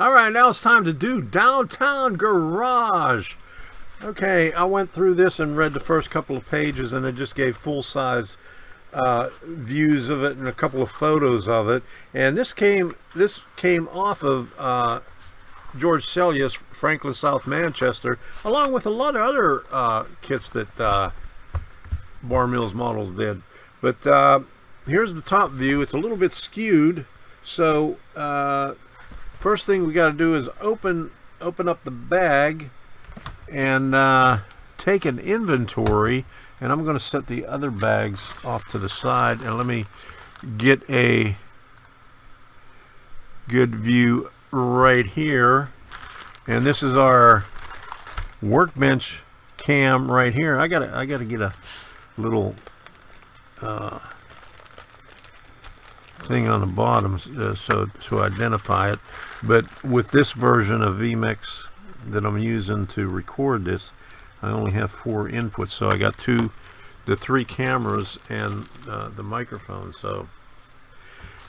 All right, now it's time to do Downtown Garage. Okay, I went through this and read the first couple of pages, and it just gave full-size views of it and a couple of photos of it. And this came off of George Sellius, Franklin, South Manchester, along with a lot of other kits that Bar Mills Models did. But here's the top view. It's a little bit skewed, so first thing we got to do is open up the bag and take an inventory. And I'm going to set the other bags off to the side, and let me get a good view right here. And this is our workbench cam right here. I gotta get a little thing on the bottom so to identify it. But with this version of vMix that I'm using to record this, I only have 4 inputs, so I got the 3 cameras and the microphone. So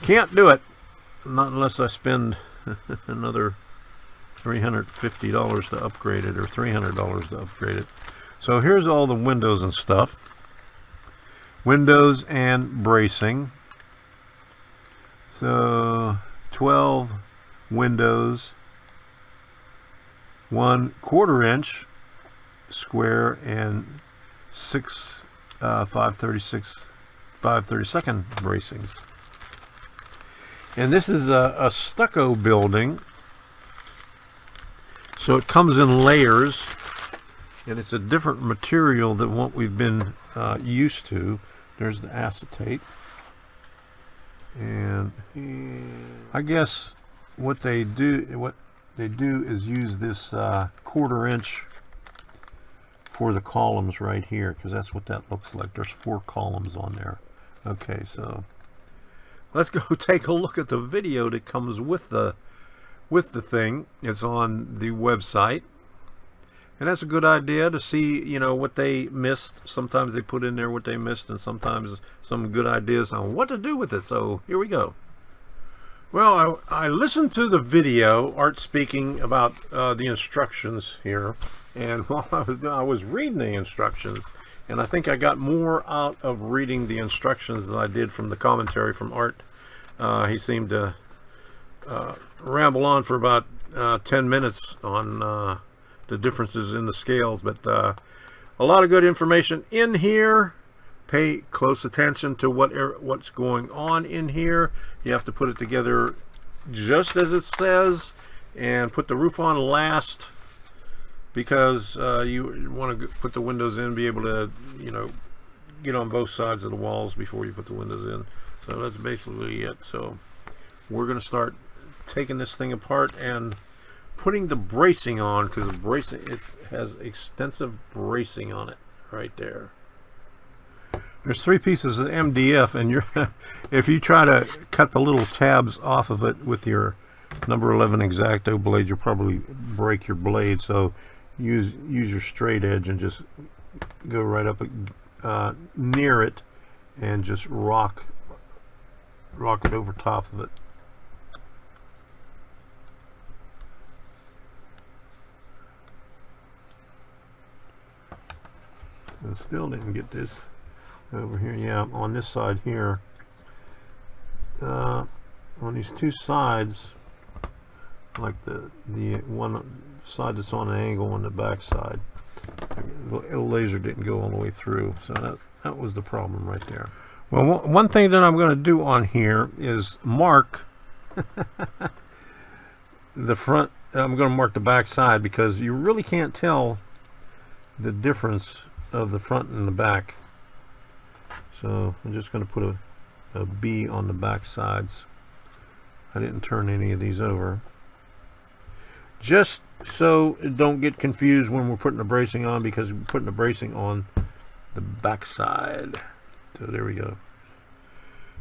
can't do it, not unless I spend another $350 to upgrade it, or $300 to upgrade it. So here's all the windows and stuff. Windows and bracing. So 12 windows, 1 1/4" square, and 6 5/32 bracings. And this is a stucco building, so it comes in layers, and it's a different material than what we've been used to. There's the acetate, and I guess what they do is use this 1/4" for the columns right here, because that's what that looks like. There's 4 columns on there. Okay, so let's go take a look at the video that comes with the thing. It's on the website, and that's a good idea to see, you know, what they missed. Sometimes they put in there what they missed, and sometimes some good ideas on what to do with it. So here we go. Well, I listened to the video, Art speaking about the instructions here, and while I was reading the instructions, and I think I got more out of reading the instructions than I did from the commentary from Art. He seemed to ramble on for about 10 minutes on the differences in the scales, but a lot of good information in here. Pay close attention to what's going on in here. You have to put it together just as it says, and put the roof on last, because you want to put the windows in, be able to, you know, get on both sides of the walls before you put the windows in. So that's basically it. So we're going to start taking this thing apart and putting the bracing on, because the bracing, it has extensive bracing on it right there. There's 3 pieces of MDF, and if you try to cut the little tabs off of it with your number 11 X-Acto blade, you'll probably break your blade. So use your straight edge and just go right up near it and just rock it over top of it. So still didn't get this over here. Yeah, on this side here, on these 2 sides, like the one side that's on an angle on the back side, the laser didn't go all the way through, so that was the problem right there. Well, one thing that I'm going to do on here is mark the front. I'm going to mark the back side, because you really can't tell the difference of the front and the back. So I'm just going to put a B on the back sides. I didn't turn any of these over, just so don't get confused when we're putting the bracing on, because we're putting the bracing on the back side. So there we go.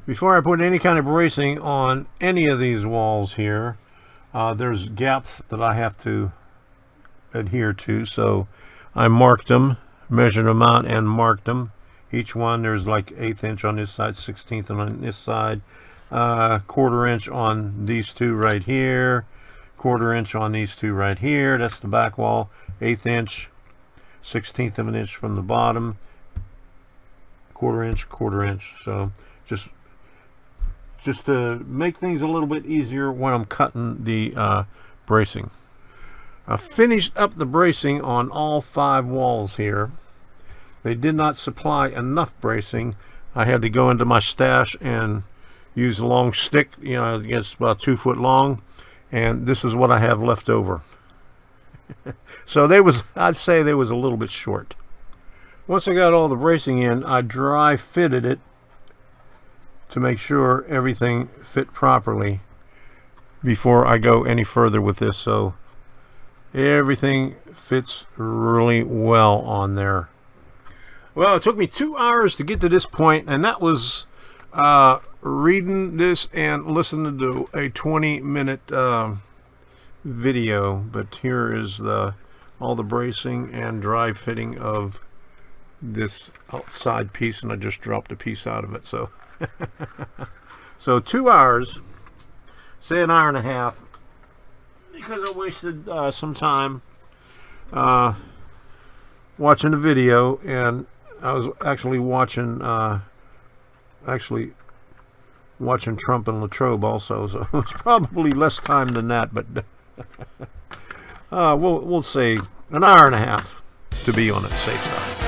Before I put any kind of bracing on any of these walls here, there's gaps that I have to adhere to. So I marked them, measured them out and marked them. Each one, there's like 1/8 inch on this side, 1/16 on this side, 1/4 inch on these 2 right here, 1/4 inch on these two right here. That's the back wall. 1/8 inch, 1/16 of an inch from the bottom. 1/4 inch. So just to make things a little bit easier when I'm cutting the bracing. I finished up the bracing on all 5 walls here. They did not supply enough bracing. I had to go into my stash and use a long stick, you know, it's about 2 foot long, and this is what I have left over. So I'd say they was a little bit short. Once I got all the bracing in, I dry fitted it to make sure everything fit properly before I go any further with this. So everything fits really well on there. Well, it took me 2 hours to get to this point, and that was reading this and listening to a 20-minute video. But here is all the bracing and dry fitting of this outside piece, and I just dropped a piece out of it. So so 2 hours, say 1.5 hours, because I wasted some time watching the video, and I was actually watching Trump and Latrobe also, so it's probably less time than that, but we'll say 1.5 hours to be on the safe side.